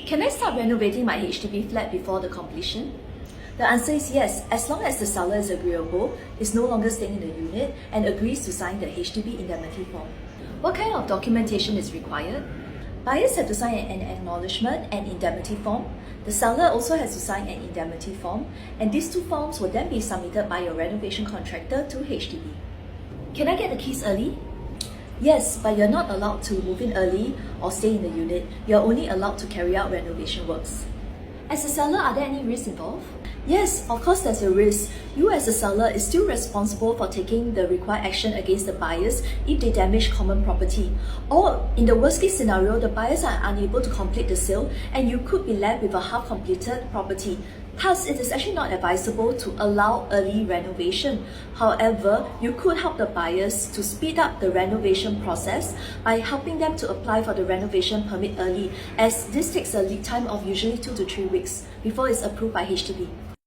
Can I start renovating my HDB flat before the completion? The answer is yes, as long as the seller is agreeable, is no longer staying in the unit, and agrees to sign the HDB indemnity form. What kind of documentation is required? Buyers have to sign an acknowledgement and indemnity form. The seller also has to sign an indemnity form, and these two forms will then be submitted by your renovation contractor to HDB. Can I get the keys early? Yes, but you're not allowed to move in early or stay in the unit. You're only allowed to carry out renovation works. As a seller, are there any risks involved? Yes, of course there's a risk. You as a seller is still responsible for taking the required action against the buyers if they damage common property. Or in the worst case scenario, the buyers are unable to complete the sale and you could be left with a half-completed property. Thus, it is actually not advisable to allow early renovation. However, you could help the buyers to speed up the renovation process by helping them to apply for the renovation permit early, as this takes a lead time of usually 2 to 3 weeks before it's approved by HDB.